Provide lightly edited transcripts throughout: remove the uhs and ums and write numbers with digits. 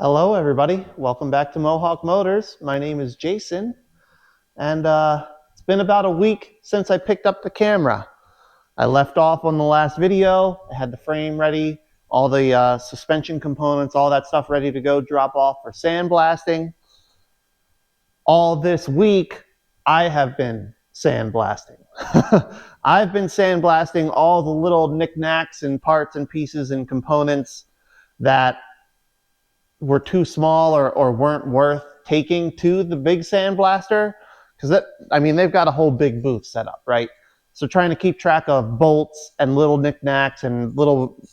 Hello everybody, welcome back to Mohawk Motors. My name is Jason, and it's been about a week since I picked up the camera. I left off on the last video. I had the frame ready, all the suspension components, all that stuff ready to go drop off for sandblasting. All this week I have been sandblasting. I've been sandblasting all the little knickknacks and parts and pieces and components that were too small or weren't worth taking to the big sandblaster, because they've got a whole big booth set up, right? So trying to keep track of bolts and little knickknacks and little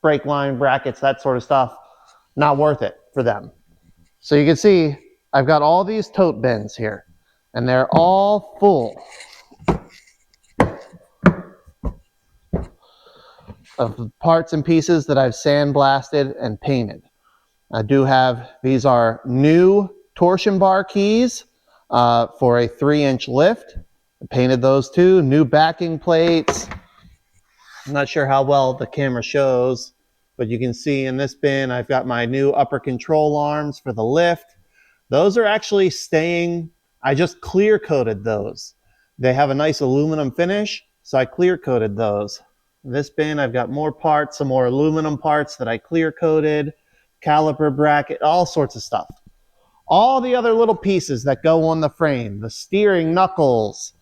brake line brackets, that sort of stuff, not worth it for them. So you can see I've got all these tote bins here, and they're all full of parts and pieces that I've sandblasted and painted. I do have, these are new torsion bar keys for a 3-inch lift. I painted those too. New backing plates. I'm not sure how well the camera shows, but you can see in this bin I've got my new upper control arms for the lift. Those are actually staying. I just clear coated those. They have a nice aluminum finish, so I clear coated those. In this bin I've got more parts, some more aluminum parts that I clear coated. Caliper bracket, all sorts of stuff. All the other little pieces that go on the frame, the steering knuckles,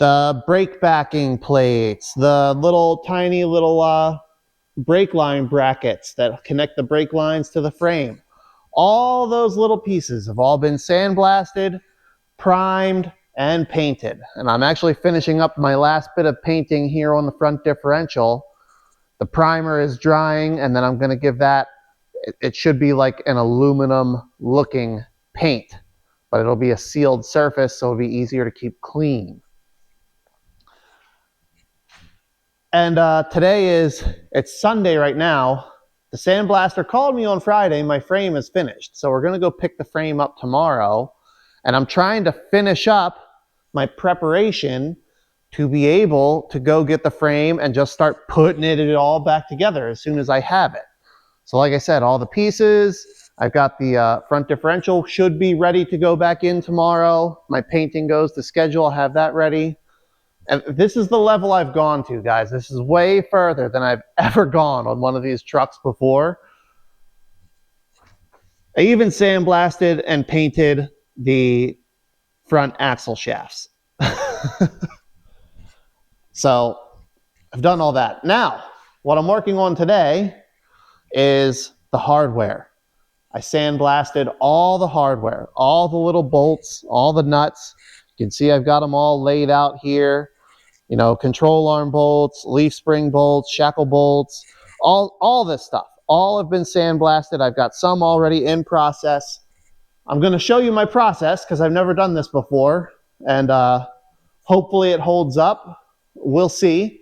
the brake backing plates, the tiny little brake line brackets that connect the brake lines to the frame. All those little pieces have all been sandblasted, primed, and painted. And I'm actually finishing up my last bit of painting here on the front differential. The primer is drying, and then I'm going to give that, it should be like an aluminum looking paint, but it'll be a sealed surface, so it'll be easier to keep clean. And it's Sunday right now. The sandblaster called me on Friday. My frame is finished, so we're going to go pick the frame up tomorrow. And I'm trying to finish up my preparation to be able to go get the frame and just start putting it all back together as soon as I have it. So like I said, all the pieces, I've got the front differential should be ready to go back in tomorrow. My painting goes to schedule, I'll have that ready. And this is the level I've gone to, guys. This is way further than I've ever gone on one of these trucks before. I even sandblasted and painted the front axle shafts. So I've done all that. Now, what I'm working on today is the hardware. I sandblasted all the hardware, all the little bolts, all the nuts. You can see I've got them all laid out here. You know, control arm bolts, leaf spring bolts, shackle bolts, all this stuff. All have been sandblasted. I've got some already in process. I'm going to show you my process because I've never done this before, and hopefully it holds up. We'll see.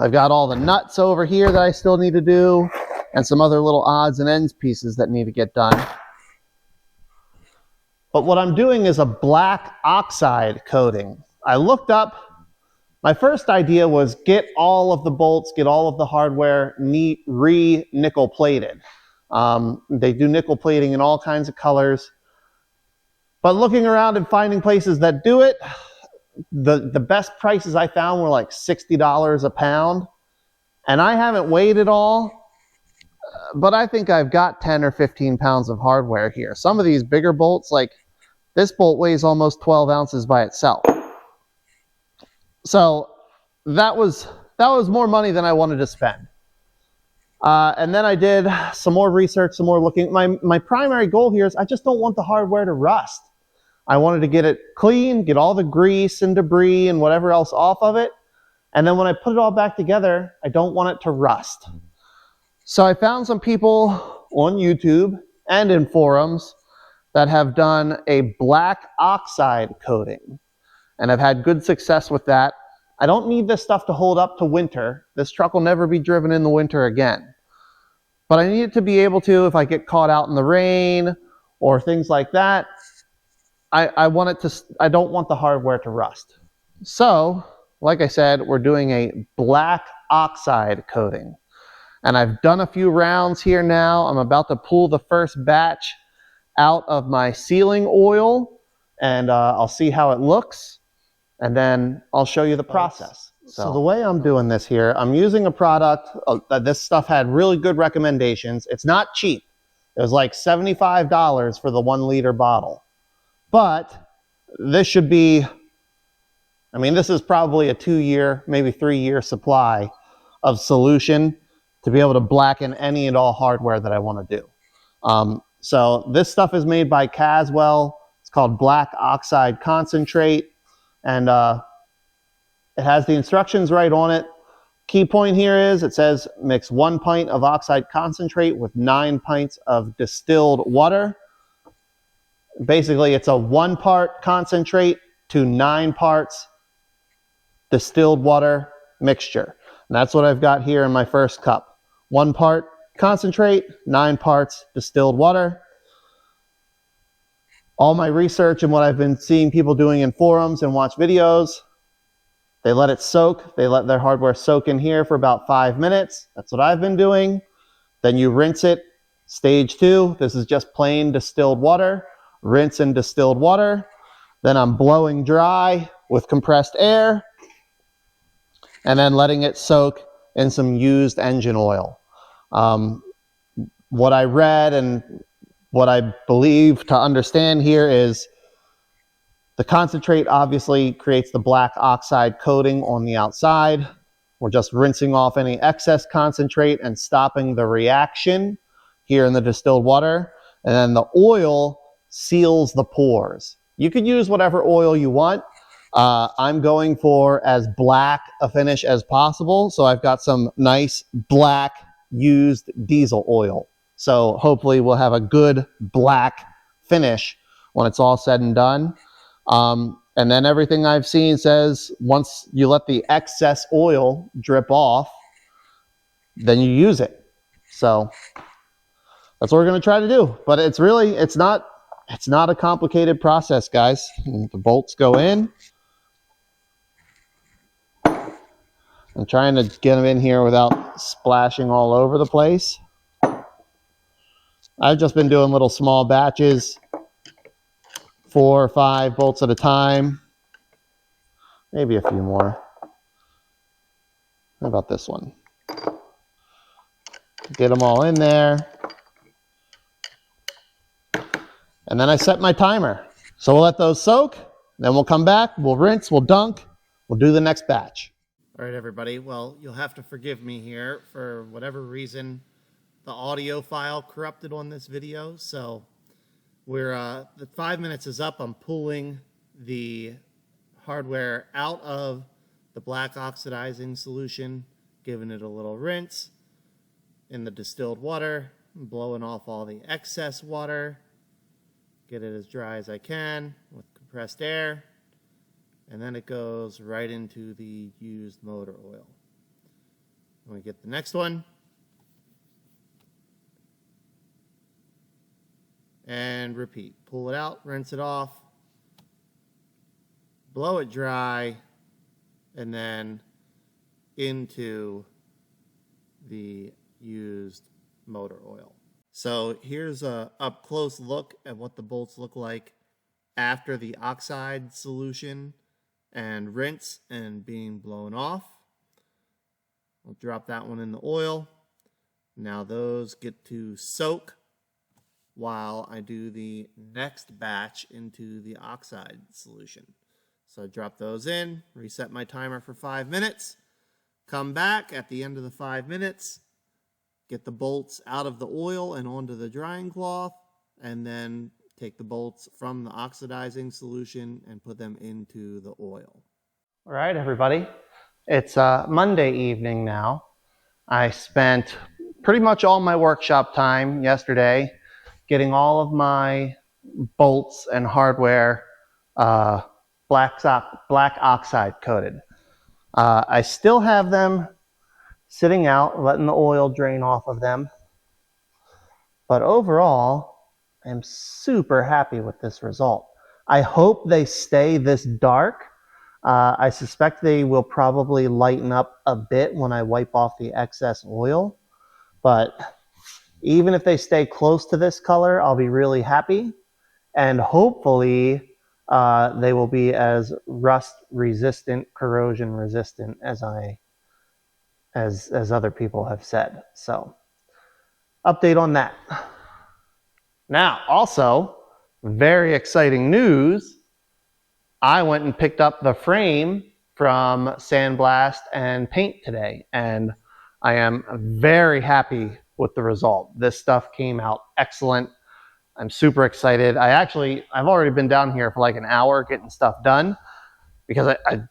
I've got all the nuts over here that I still need to do, and some other little odds and ends pieces that need to get done. But what I'm doing is a black oxide coating. I looked up, my first idea was get all of the bolts, get all of the hardware re-nickel plated. They do nickel plating in all kinds of colors. But looking around and finding places that do it, the best prices I found were like $60 a pound. And I haven't weighed it all, but I think I've got 10 or 15 pounds of hardware here. Some of these bigger bolts, like this bolt weighs almost 12 ounces by itself. So that was more money than I wanted to spend. And then I did some more research, some more looking. My primary goal here is I just don't want the hardware to rust. I wanted to get it clean, get all the grease and debris and whatever else off of it. And then when I put it all back together, I don't want it to rust. So I found some people on YouTube and in forums that have done a black oxide coating. And I've had good success with that. I don't need this stuff to hold up to winter. This truck will never be driven in the winter again. But I need it to be able to, if I get caught out in the rain or things like that, I don't want the hardware to rust. So, like I said, we're doing a black oxide coating. And I've done a few rounds here now. I'm about to pull the first batch out of my sealing oil, and I'll see how it looks, and then I'll show you the process. So the way I'm doing this here, I'm using a product, this stuff had really good recommendations. It's not cheap. It was like $75 for the 1 liter bottle. But this should be, I mean, this is probably a 2-year, maybe 3-year supply of solution to be able to blacken any and all hardware that I want to do. So this stuff is made by Caswell. It's called black oxide concentrate, and it has the instructions right on it. Key point here is it says mix 1 pint of oxide concentrate with 9 pints of distilled water. Basically, it's a 1 part concentrate to 9 parts distilled water mixture. And that's what I've got here in my first cup. 1 part concentrate, 9 parts distilled water. All my research and what I've been seeing people doing in forums and watch videos, they let it soak. They let their hardware soak in here for about 5 minutes. That's what I've been doing. Then you rinse it. Stage 2, this is just plain distilled water. Rinse in distilled water. Then I'm blowing dry with compressed air, and then letting it soak in some used engine oil. What I read and what I believe to understand here is the concentrate obviously creates the black oxide coating on the outside. We're just rinsing off any excess concentrate and stopping the reaction here in the distilled water. And then the oil seals the pores. You could use whatever oil you want. I'm going for as black a finish as possible. So I've got some nice black used diesel oil. So hopefully we'll have a good black finish when it's all said and done. And then everything I've seen says once you let the excess oil drip off, then you use it. So that's what we're going to try to do. But it's really, it's not a complicated process, guys. The bolts go in. I'm trying to get them in here without splashing all over the place. I've just been doing little small batches, 4 or 5 bolts at a time. Maybe a few more. How about this one? Get them all in there. And then I set my timer. So we'll let those soak, then we'll come back, we'll rinse, we'll dunk, we'll do the next batch. All right, everybody. Well, you'll have to forgive me here for whatever reason. The audio file corrupted on this video, so we're the 5 minutes is up. I'm pulling the hardware out of the black oxidizing solution, giving it a little rinse in the distilled water, blowing off all the excess water, get it as dry as I can with compressed air, and then it goes right into the used motor oil. And we get the next one. And repeat. Pull it out, rinse it off, blow it dry, and then into the used motor oil. So here's a up close look at what the bolts look like after the oxide solution and rinse and being blown off. I'll drop that one in the oil. Now those get to soak while I do the next batch into the oxide solution. So I drop those in, reset my timer for 5 minutes, come back at the end of the 5 minutes, get the bolts out of the oil and onto the drying cloth, and then take the bolts from the oxidizing solution and put them into the oil. All right, everybody. It's Monday evening now. I spent pretty much all my workshop time yesterday getting all of my bolts and hardware black oxide coated. I still have them sitting out, letting the oil drain off of them. But overall, I'm super happy with this result. I hope they stay this dark. I suspect they will probably lighten up a bit when I wipe off the excess oil. but even if they stay close to this color, I'll be really happy. And hopefully they will be as rust resistant, corrosion resistant as other people have said. So update on that. Now, also, very exciting news. I went and picked up the frame from Sandblast and Paint today, and I am very happy with the result. This stuff came out excellent. I'm super excited. I've already been down here for like an hour getting stuff done because I'm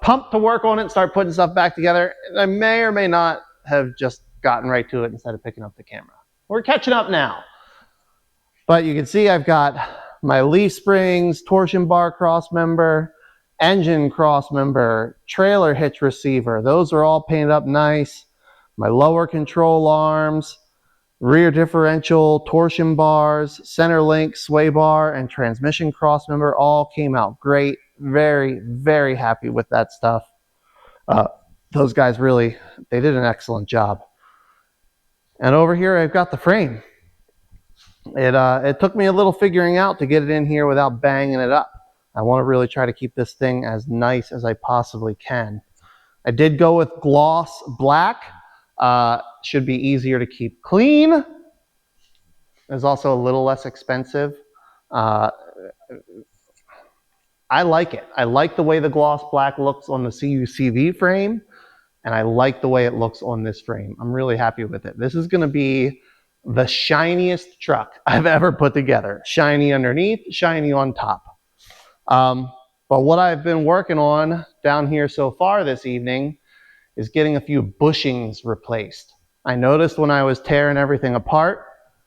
pumped to work on it and start putting stuff back together. And I may or may not have just gotten right to it instead of picking up the camera. We're catching up now. But you can see I've got my leaf springs, torsion bar cross member, engine cross member, trailer hitch receiver. Those are all painted up nice. My lower control arms, rear differential, torsion bars, center link, sway bar, and transmission cross member all came out great. Very, very happy with that stuff. Those guys really, they did an excellent job. And over here I've got the frame. It took me a little figuring out to get it in here without banging it up. I want to really try to keep this thing as nice as I possibly can. I did go with gloss black. Should be easier to keep clean. It's also a little less expensive. I like it. I like the way the gloss black looks on the CUCV frame, and I like the way it looks on this frame. I'm really happy with it. This is going to be the shiniest truck I've ever put together. Shiny underneath, shiny on top. But what I've been working on down here so far this evening is getting a few bushings replaced. I noticed when I was tearing everything apart,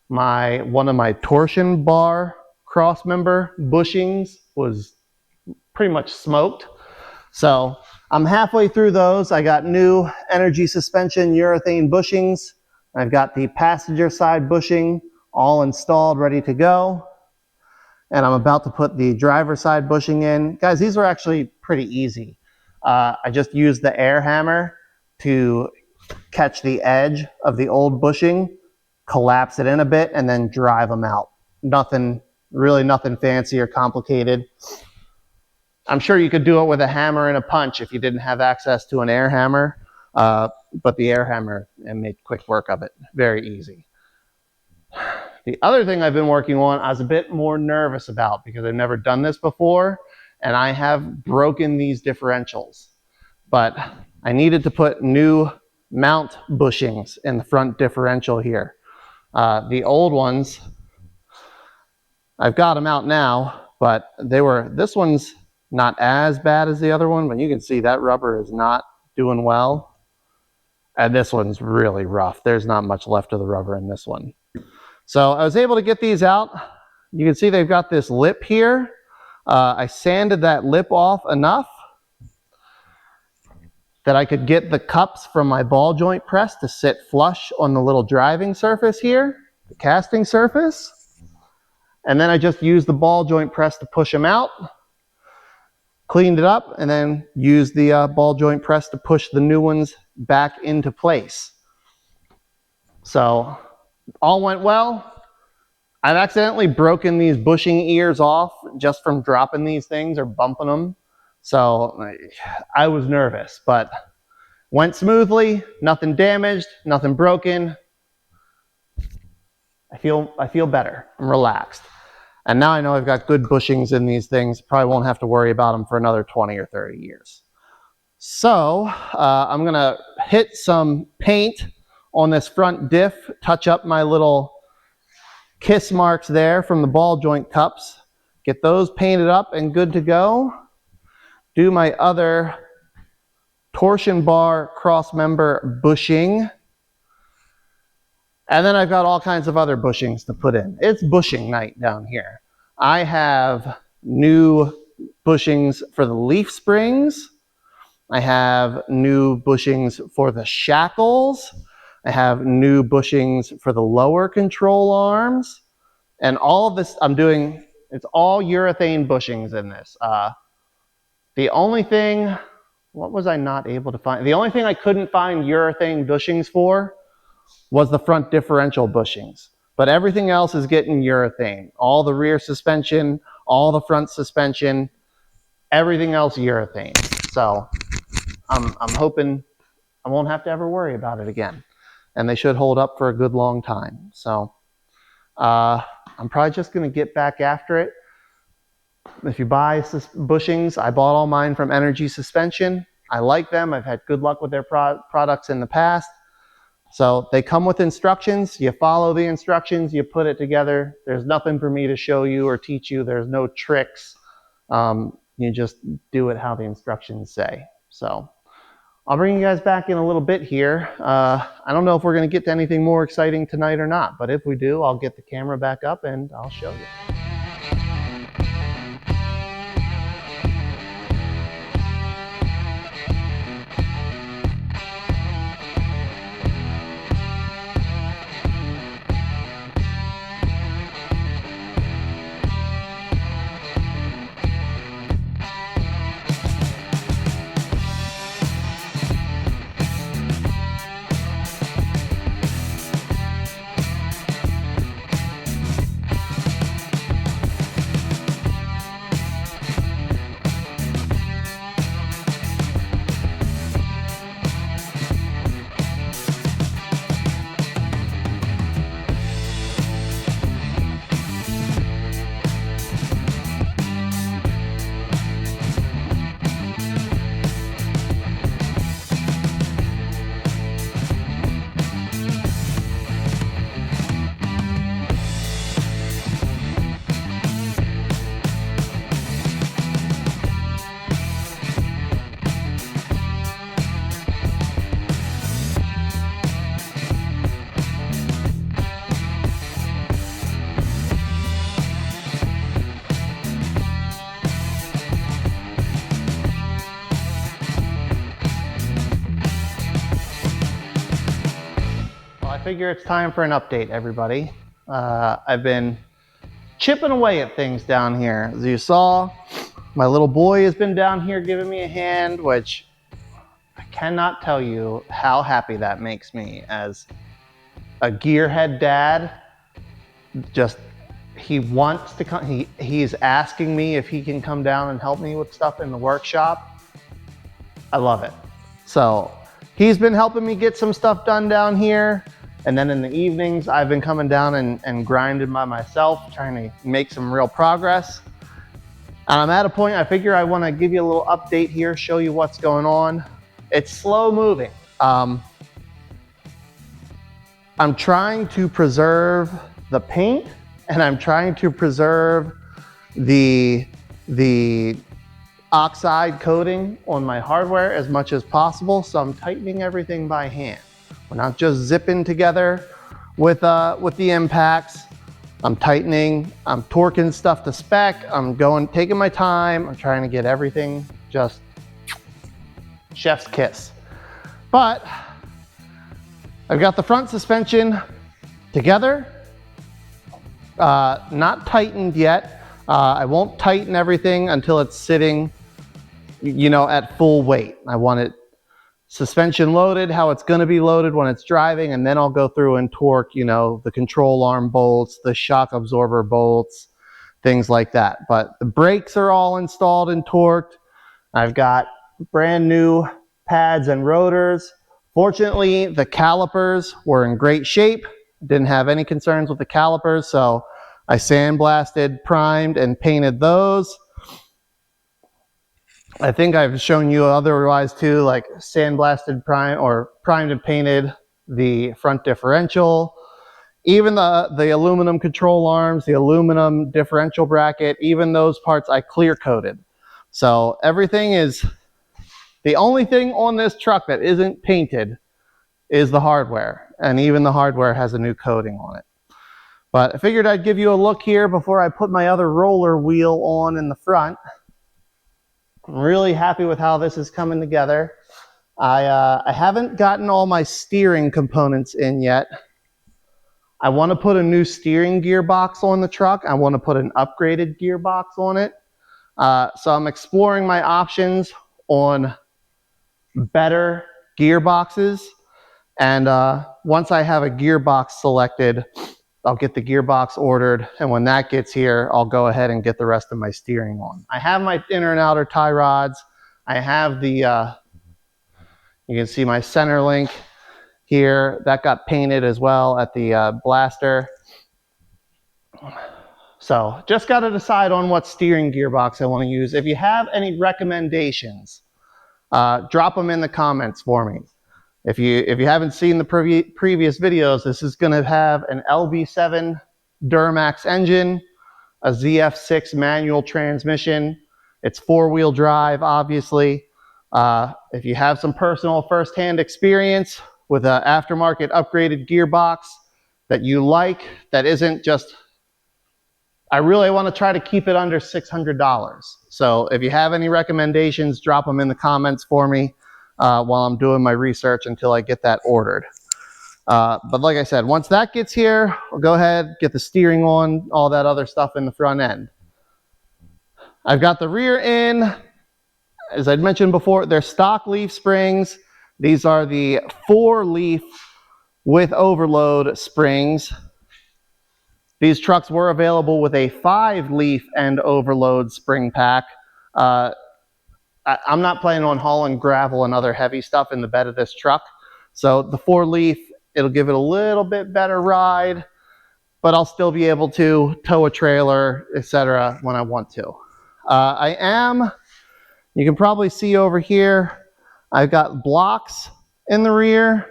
one of my torsion bar cross member bushings was pretty much smoked. So I'm halfway through those. I got new energy suspension urethane bushings. I've got the passenger side bushing all installed, ready to go. And I'm about to put the driver side bushing in. Guys, these are actually pretty easy. I just used the air hammer to catch the edge of the old bushing, collapse it in a bit, and then drive them out. Really nothing fancy or complicated. I'm sure you could do it with a hammer and a punch if you didn't have access to an air hammer. But the air hammer made quick work of it. Very easy. The other thing I've been working on, I was a bit more nervous about because I've never done this before, and I have broken these differentials. But I needed to put new mount bushings in the front differential here. The old ones, I've got them out now, but this one's not as bad as the other one, but you can see that rubber is not doing well. And this one's really rough. There's not much left of the rubber in this one. So I was able to get these out. You can see they've got this lip here. I sanded that lip off enough that I could get the cups from my ball joint press to sit flush on the little driving surface here, the casting surface. And then I just used the ball joint press to push them out, cleaned it up, and then used the ball joint press to push the new ones back into place. So all went well. I've accidentally broken these bushing ears off just from dropping these things or bumping them. So I was nervous, but went smoothly, nothing damaged, nothing broken. I feel better. I'm relaxed. And now I know I've got good bushings in these things. Probably won't have to worry about them for another 20 or 30 years. So I'm going to hit some paint on this front diff, touch up my little kiss marks there from the ball joint cups, get those painted up and good to go. Do my other torsion bar cross member bushing. And then I've got all kinds of other bushings to put in. It's bushing night down here. I have new bushings for the leaf springs. I have new bushings for the shackles. I have new bushings for the lower control arms. And all of this I'm doing, it's all urethane bushings in this. The only thing what was I not able to find? The only thing I couldn't find urethane bushings for was the front differential bushings. But everything else is getting urethane. All the rear suspension, all the front suspension, everything else urethane. So I'm hoping I won't have to ever worry about it again. And they should hold up for a good long time. So I'm probably just going to get back after it. If you buy bushings, I bought all mine from Energy Suspension. I like them. I've had good luck with their products in the past. So they come with instructions. You follow the instructions, you put it together. There's nothing for me to show you or teach you. There's no tricks. You just do it how the instructions say. So I'll bring you guys back in a little bit here. I don't know if we're going to get to anything more exciting tonight or not, but if we do, I'll get the camera back up and I'll show you. I figure it's time for an update, everybody. I've been chipping away at things down here. As you saw, my little boy has been down here giving me a hand, which I cannot tell you how happy that makes me as a gearhead dad. Just, he wants to come, he's asking me if he can come down and help me with stuff in the workshop. I love it. So he's been helping me get some stuff done down here. And then in the evenings, I've been coming down and grinding by myself, trying to make some real progress. And I'm at a point, I figure I want to give you a little update here, show you what's going on. It's slow moving. I'm trying to preserve the paint, and I'm trying to preserve the oxide coating on my hardware as much as possible. So I'm tightening everything by hand. We're not just zipping together with the impacts. I'm tightening, I'm torquing stuff to spec. I'm taking my time. I'm trying to get everything just chef's kiss. But I've got the front suspension together, not tightened yet. I won't tighten everything until it's sitting, you know, at full weight. I want it suspension loaded, how it's going to be loaded when it's driving, and then I'll go through and torque, you know, the control arm bolts, the shock absorber bolts, things like that. But the brakes are all installed and torqued. I've got brand new pads and rotors. Fortunately, the calipers were in great shape. Didn't have any concerns with the calipers, so I sandblasted, primed, and painted those. I think I've shown you otherwise too, like sandblasted, primed and painted the front differential. Even the aluminum control arms, the aluminum differential bracket, even those parts I clear coated. So everything is, the only thing on this truck that isn't painted is the hardware. And even the hardware has a new coating on it. But I figured I'd give you a look here before I put my other roller wheel on in the front. I'm really happy with how this is coming together. I haven't gotten all my steering components in yet. I want to put a new steering gearbox on the truck. I want to put an upgraded gearbox on it. So I'm exploring my options on better gearboxes. And once I have a gearbox selected, I'll get the gearbox ordered. And when that gets here, I'll go ahead and get the rest of my steering on. I have my inner and outer tie rods. I have the, you can see my center link here. That got painted as well at the blaster. So just got to decide on what steering gearbox I want to use. If you have any recommendations, drop them in the comments for me. If you haven't seen the previous videos, this is going to have an LB7 Duramax engine, a ZF6 manual transmission. It's four-wheel drive, obviously. If you have some personal first-hand experience with an aftermarket upgraded gearbox that you like, that isn't just, I really want to try to keep it under $600. So if you have any recommendations, drop them in the comments for me while I'm doing my research until I get that ordered. But like I said, once that gets here, I'll go ahead, get the steering on, all that other stuff in the front end. I've got the rear in. As I'd mentioned before, they're stock leaf springs. These are the 4-leaf with overload springs. These trucks were available with a 5-leaf and overload spring pack. I'm not planning on hauling gravel and other heavy stuff in the bed of this truck. So the 4-leaf, it'll give it a little bit better ride, but I'll still be able to tow a trailer, etc. when I want to. You can probably see over here, I've got blocks in the rear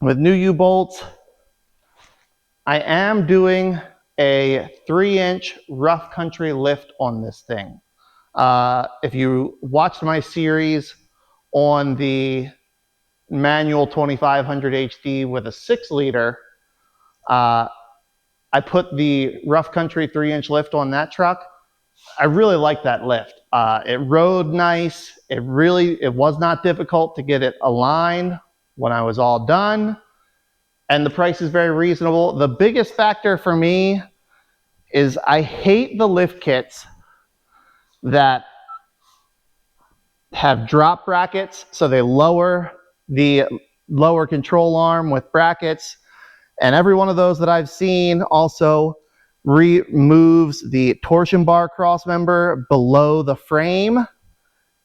with new U-bolts. I am doing a 3-inch rough country lift on this thing. If you watched my series on the manual 2500 HD with a 6-liter, I put the rough country 3-inch lift on that truck. I really like that lift. It rode nice. It was not difficult to get it aligned when I was all done. And the price is very reasonable. The biggest factor for me is I hate the lift kits that have drop brackets, so they lower the lower control arm with brackets. And every one of those that I've seen also removes the torsion bar cross member below the frame.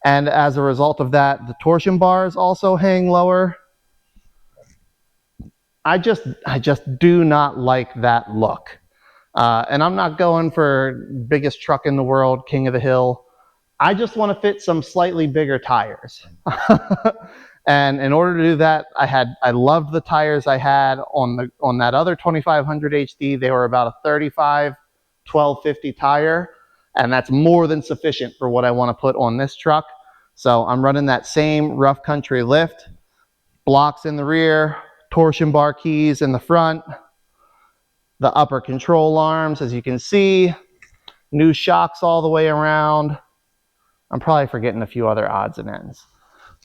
And as a result of that, the torsion bars also hang lower. I just do not like that look. And I'm not going for biggest truck in the world, king of the hill. I just want to fit some slightly bigger tires. And in order to do that, I loved the tires I had on that other 2500 HD. They were about a 35 1250 tire, and that's more than sufficient for what I want to put on this truck. So I'm running that same rough country lift, blocks in the rear, torsion bar keys in the front, the upper control arms, as you can see, new shocks all the way around. I'm probably forgetting a few other odds and ends,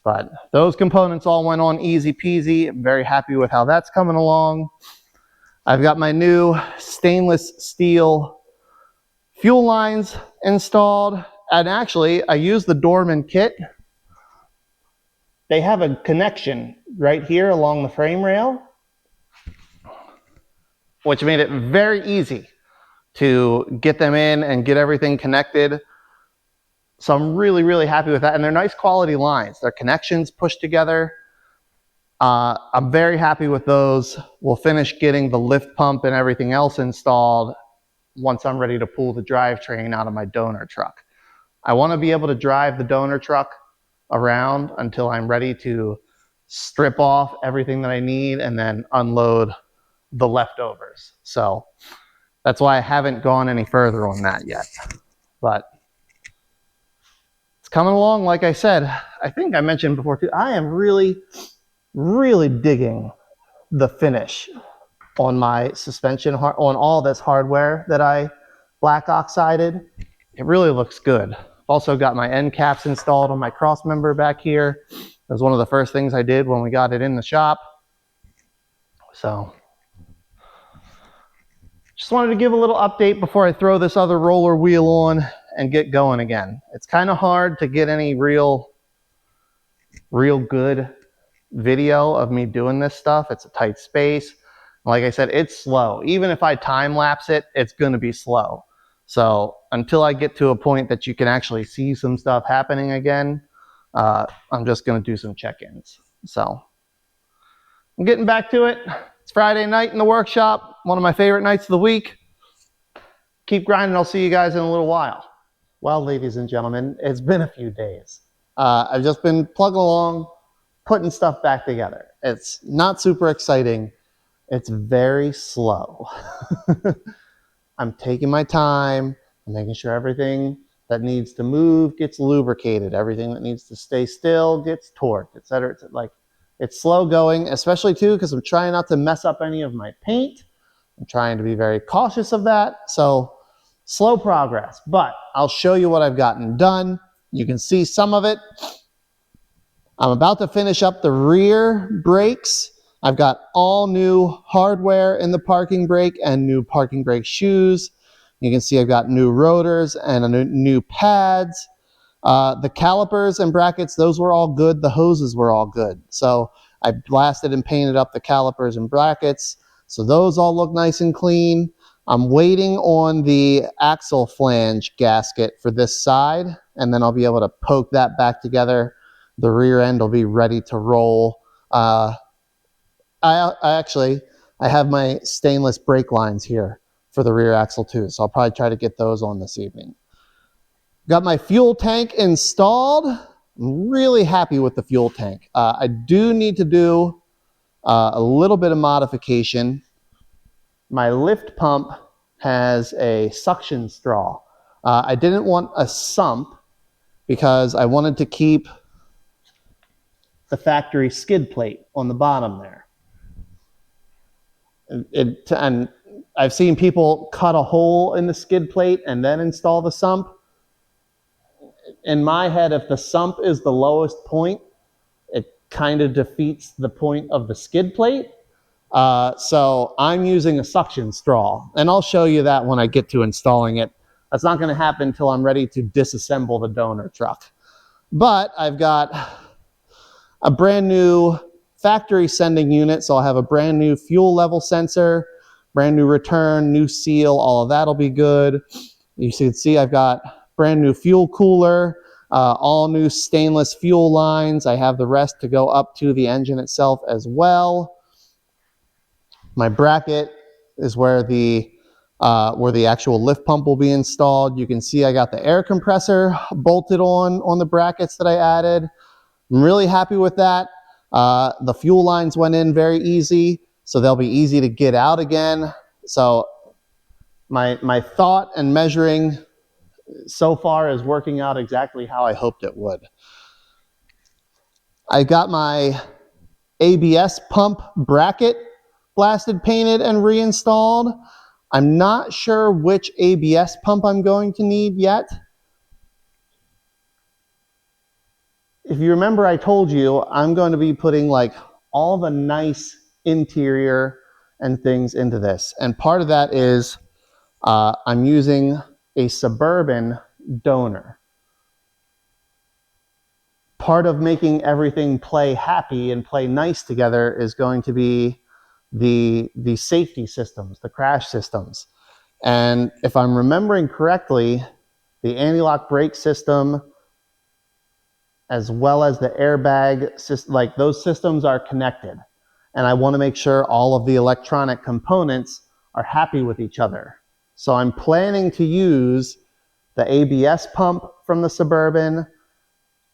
but those components all went on easy peasy. I'm very happy with how that's coming along. I've got my new stainless steel fuel lines installed, and actually I used the Dorman kit. They have a connection right here along the frame rail, which made it very easy to get them in and get everything connected. So I'm really, really happy with that. And they're nice quality lines. They're connections pushed together. I'm very happy with those. We'll finish getting the lift pump and everything else installed once I'm ready to pull the drivetrain out of my donor truck. I want to be able to drive the donor truck around until I'm ready to strip off everything that I need and then unload the leftovers. So that's why I haven't gone any further on that yet. But it's coming along, like I said. I think I mentioned before too, I am really, really digging the finish on my suspension, on all this hardware that I black oxided. It really looks good. Also got my end caps installed on my cross member back here. That was one of the first things I did when we got it in the shop. So just wanted to give a little update before I throw this other roller wheel on and get going again. It's kind of hard to get any real real good video of me doing this stuff. It's a tight space. Like I said, it's slow. Even if I time lapse it, it's going to be slow. So until I get to a point that you can actually see some stuff happening again, I'm just going to do some check-ins. So I'm getting back to it. It's Friday night in the workshop, one of my favorite nights of the week. Keep grinding. I'll see you guys in a little while. Well, ladies and gentlemen, it's been a few days. I've just been plugging along, putting stuff back together. It's not super exciting. It's very slow. I'm taking my time. I'm making sure everything that needs to move gets lubricated. Everything that needs to stay still gets torqued, etc. Like, it's slow going, especially too because I'm trying not to mess up any of my paint. I'm trying to be very cautious of that. So slow progress, but I'll show you what I've gotten done. You can see some of it. I'm about to finish up the rear brakes. I've got all new hardware in the parking brake and new parking brake shoes. You can see I've got new rotors and new pads. The calipers and brackets, those were all good. The hoses were all good. So I blasted and painted up the calipers and brackets. So those all look nice and clean. I'm waiting on the axle flange gasket for this side, and then I'll be able to poke that back together. The rear end will be ready to roll. I have my stainless brake lines here for the rear axle too, so I'll probably try to get those on this evening. Got my fuel tank installed. I'm really happy with the fuel tank. I do need to do a little bit of modification. My lift pump has a suction straw. I didn't want a sump because I wanted to keep the factory skid plate on the bottom there. And I've seen people cut a hole in the skid plate and then install the sump. In my head, if the sump is the lowest point, it kind of defeats the point of the skid plate. So I'm using a suction straw, and I'll show you that when I get to installing it. That's not going to happen until I'm ready to disassemble the donor truck. But I've got a brand new factory sending unit, so I'll have a brand new fuel level sensor, brand new return, new seal, all of that'll be good. You can see I've got brand new fuel cooler, all new stainless fuel lines. I have the rest to go up to the engine itself as well. My bracket is where the actual lift pump will be installed. You can see I got the air compressor bolted on the brackets that I added. I'm really happy with that. The fuel lines went in very easy, so they'll be easy to get out again. So my thought and measuring so far is working out exactly how I hoped it would. I got my ABS pump bracket blasted, painted, and reinstalled. I'm not sure which ABS pump I'm going to need yet. If you remember, I told you I'm going to be putting like all the nice interior and things into this. And part of that is I'm using a Suburban donor. Part of making everything play happy and play nice together is going to be the safety systems, the crash systems. And if I'm remembering correctly, the anti-lock brake system as well as the airbag system, like those systems are connected. And I want to make sure all of the electronic components are happy with each other. So I'm planning to use the ABS pump from the Suburban,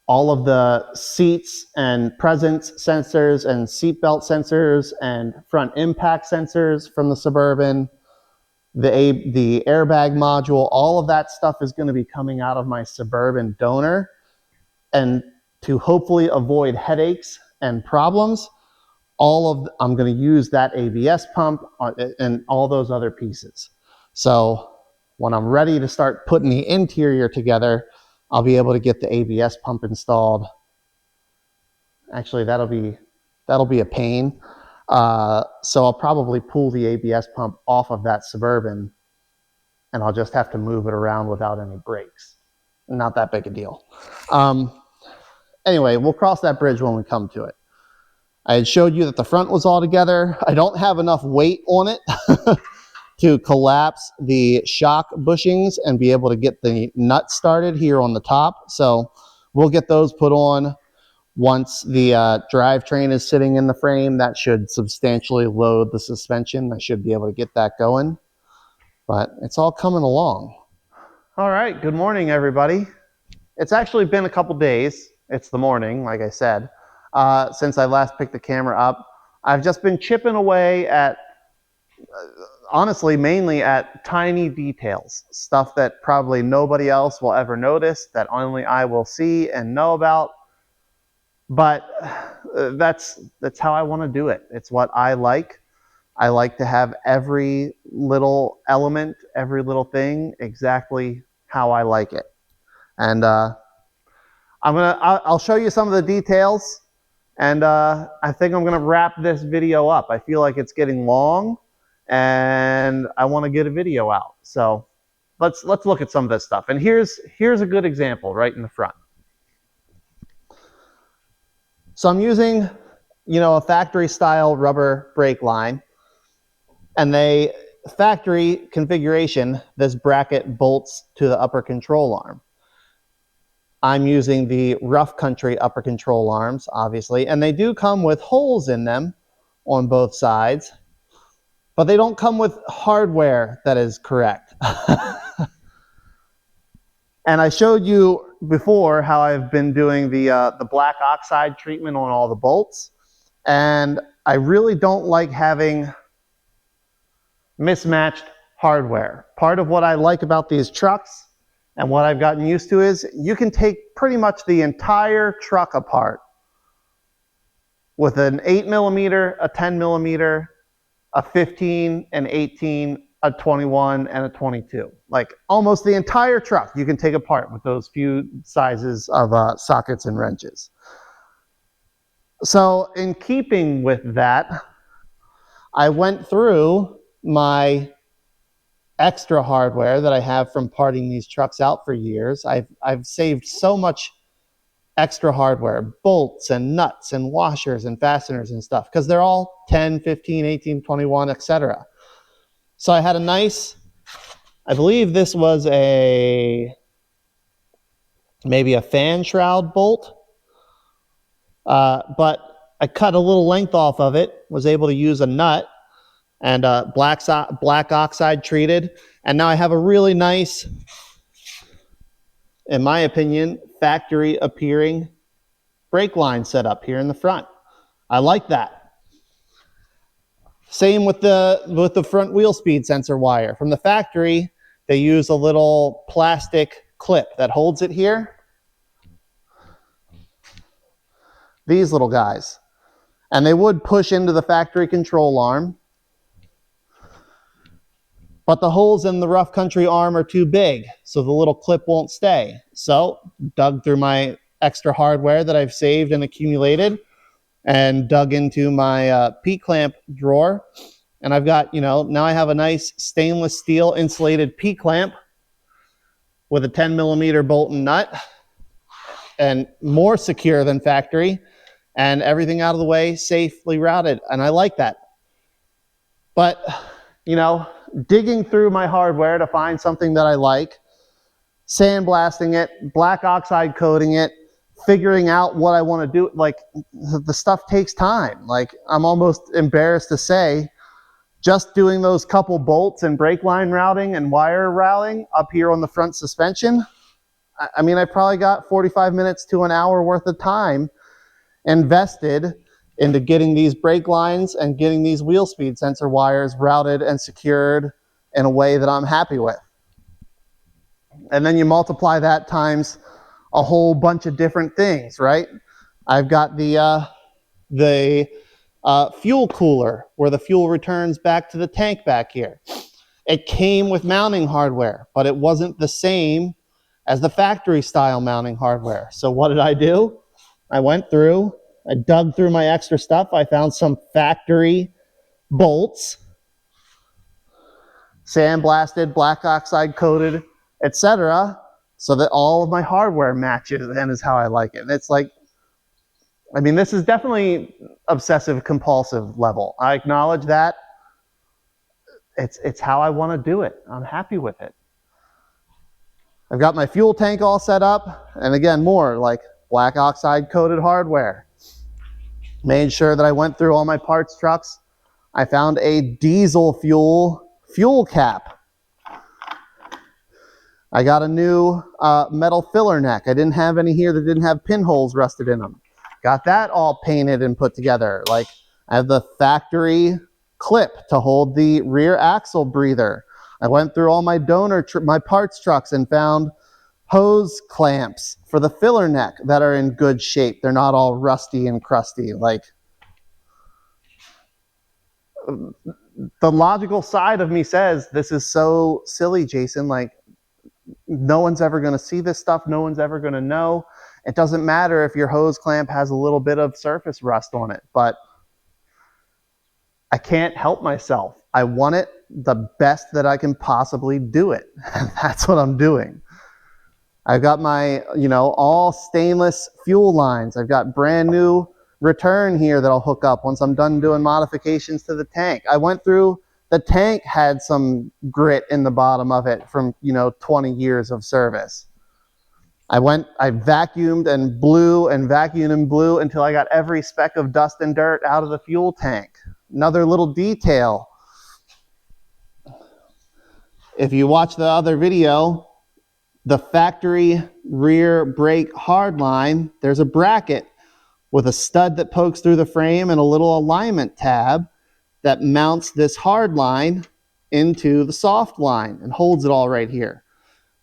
all of the seats and presence sensors and seatbelt sensors and front impact sensors from the Suburban, the airbag module, all of that stuff is going to be coming out of my Suburban donor. And to hopefully avoid headaches and problems, I'm going to use that ABS pump and all those other pieces. So when I'm ready to start putting the interior together, I'll be able to get the ABS pump installed. Actually, that'll be a pain. So I'll probably pull the ABS pump off of that Suburban, and I'll just have to move it around without any brakes. Not that big a deal. anyway, we'll cross that bridge when we come to it. I had showed you that the front was all together. I don't have enough weight on it to collapse the shock bushings and be able to get the nut started here on the top. So we'll get those put on once the drivetrain is sitting in the frame. That should substantially load the suspension. I should be able to get that going, but it's all coming along. All right, good morning, everybody. It's actually been a couple days. It's the morning, like I said, since I last picked the camera up. I've just been chipping away at, honestly, mainly at tiny details, stuff that probably nobody else will ever notice, that only I will see and know about. But that's how I want to do it. It's what I like. I like to have every little element, every little thing exactly how I like it. And I'll show you some of the details, and I think I'm gonna wrap this video up. I feel like it's getting long, and I want to get a video out. So let's look at some of this stuff. And here's a good example right in the front. So I'm using, a factory style rubber brake line, and they factory configuration, this bracket bolts to the upper control arm. I'm using the rough country upper control arms, obviously, and they do come with holes in them on both sides, but they don't come with hardware that is correct. And I showed you before how I've been doing the black oxide treatment on all the bolts, and I really don't like having mismatched hardware. Part of what I like about these trucks and what I've gotten used to is you can take pretty much the entire truck apart with an 8mm, a 10mm, a 15, an 18, a 21, and a 22. Like almost the entire truck you can take apart with those few sizes of sockets and wrenches. So in keeping with that, I went through my extra hardware that I have from parting these trucks out for years. I've saved so much extra hardware, bolts and nuts and washers and fasteners and stuff, because they're all 10, 15, 18, 21, etc. So I had a nice, I believe this was maybe a fan shroud bolt, but I cut a little length off of it, was able to use a nut, and black oxide treated, and now I have a really nice, in my opinion, factory appearing brake line set up here in the front. I like that. Same with the front wheel speed sensor wire. From the factory, they use a little plastic clip that holds it here. These little guys. And they would push into the factory control arm, but the holes in the rough country arm are too big, so the little clip won't stay. So, dug through my extra hardware that I've saved and accumulated, and dug into my P-clamp drawer, and I've got, now I have a nice stainless steel insulated P-clamp with a 10mm bolt and nut, and more secure than factory, and everything out of the way, safely routed, and I like that. But, digging through my hardware to find something that I like, sandblasting it, black oxide coating it, figuring out what I want to do, like the stuff takes time. Like I'm almost embarrassed to say, just doing those couple bolts and brake line routing and wire routing up here on the front suspension, I mean, I probably got 45 minutes to an hour worth of time invested into getting these brake lines and getting these wheel speed sensor wires routed and secured in a way that I'm happy with. And then you multiply that times a whole bunch of different things, right? I've got the fuel cooler where the fuel returns back to the tank back here. It came with mounting hardware, but it wasn't the same as the factory style mounting hardware. So what did I do? I went through, I dug through my extra stuff. I found some factory bolts, sandblasted, black oxide coated, etc., so that all of my hardware matches and is how I like it. And it's like, I mean, this is definitely obsessive compulsive level. I acknowledge that. It's how I want to do it. I'm happy with it. I've got my fuel tank all set up, and again, more like black oxide coated hardware. Made sure that I went through all my parts trucks. I found a diesel fuel cap. I got a new metal filler neck. I didn't have any here that didn't have pinholes rusted in them. Got that all painted and put together. Like, I have the factory clip to hold the rear axle breather. I went through all my my parts trucks and found hose clamps for the filler neck that are in good shape. They're not all rusty and crusty. Like, the logical side of me says, this is so silly, Jason. Like, no one's ever going to see this stuff. No one's ever going to know. It doesn't matter if your hose clamp has a little bit of surface rust on it, but I can't help myself. I want it the best that I can possibly do it. That's what I'm doing. I've got my, all stainless fuel lines. I've got brand new return here that I'll hook up once I'm done doing modifications to the tank. I went through, the tank had some grit in the bottom of it from, 20 years of service. I vacuumed and blew and vacuumed and blew until I got every speck of dust and dirt out of the fuel tank. Another little detail. If you watch the other video, the factory rear brake hardline, there's a bracket with a stud that pokes through the frame and a little alignment tab that mounts this hard line into the soft line and holds it all right here.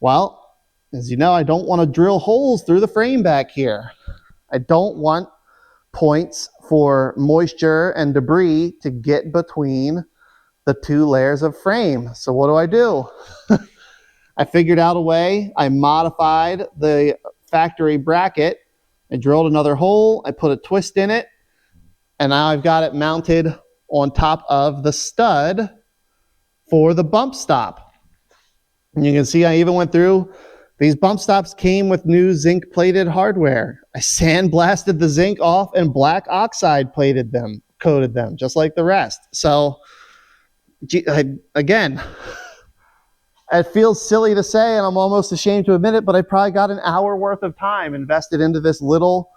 Well, as you know, I don't want to drill holes through the frame back here. I don't want points for moisture and debris to get between the two layers of frame. So what do? I figured out a way. I modified the factory bracket. I drilled another hole. I put a twist in it. And now I've got it mounted on top of the stud for the bump stop. And you can see I even went through. These bump stops came with new zinc plated hardware. I sandblasted the zinc off and black oxide coated them, just like the rest. So, again, it feels silly to say, and I'm almost ashamed to admit it, but I probably got an hour worth of time invested into this little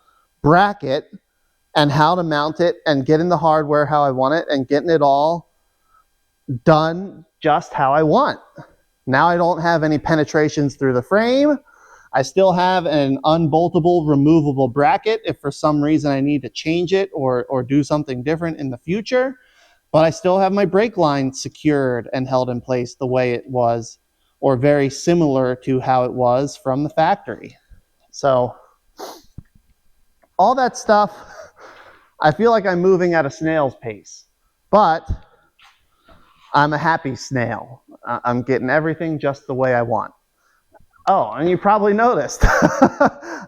bracket and how to mount it and getting the hardware how I want it and getting it all done just how I want. Now I don't have any penetrations through the frame. I still have an unboltable, removable bracket if for some reason I need to change it or do something different in the future. But I still have my brake line secured and held in place the way it was, or very similar to how it was from the factory. So all that stuff, I feel like I'm moving at a snail's pace, but I'm a happy snail. I'm getting everything just the way I want. Oh, and you probably noticed,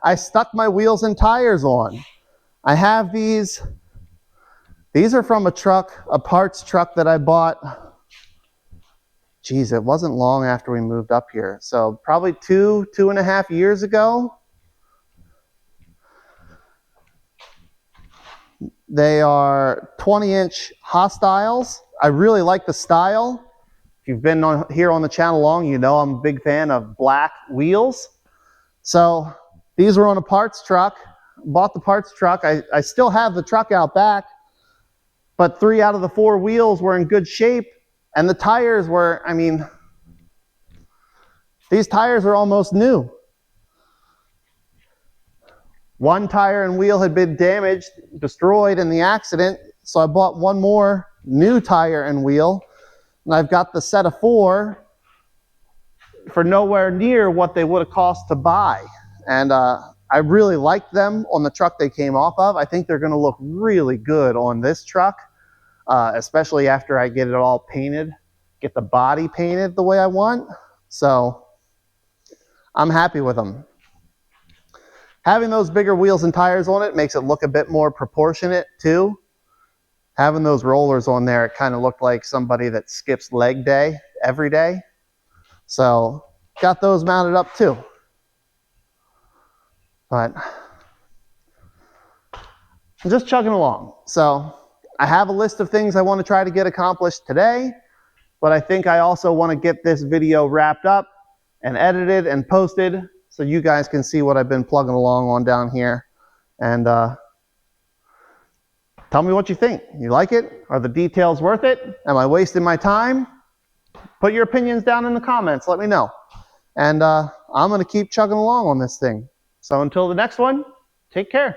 I stuck my wheels and tires on. I have these are from a parts truck that I bought. Geez, it wasn't long after we moved up here. So probably 2.5 years ago. They are 20-inch Hostiles. I really like the style. If you've been here on the channel long, you know I'm a big fan of black wheels. So these were on a parts truck. Bought the parts truck. I still have the truck out back, but 3 out of the 4 wheels were in good shape, and the tires were, these tires are almost new. One tire and wheel had been damaged, destroyed in the accident, so I bought one more new tire and wheel, and I've got the set of 4 for nowhere near what they would have cost to buy. And I really liked them on the truck they came off of. I think they're going to look really good on this truck, especially after I get it all painted, get the body painted the way I want. So I'm happy with them. Having those bigger wheels and tires on it makes it look a bit more proportionate too. Having those rollers on there, it kind of looked like somebody that skips leg day every day. So got those mounted up too. But I'm just chugging along. So I have a list of things I want to try to get accomplished today, but I think I also want to get this video wrapped up and edited and posted so you guys can see what I've been plugging along on down here. And tell me what you think. You like it? Are the details worth it? Am I wasting my time? Put your opinions down in the comments. Let me know. And I'm going to keep chugging along on this thing. So until the next one, take care.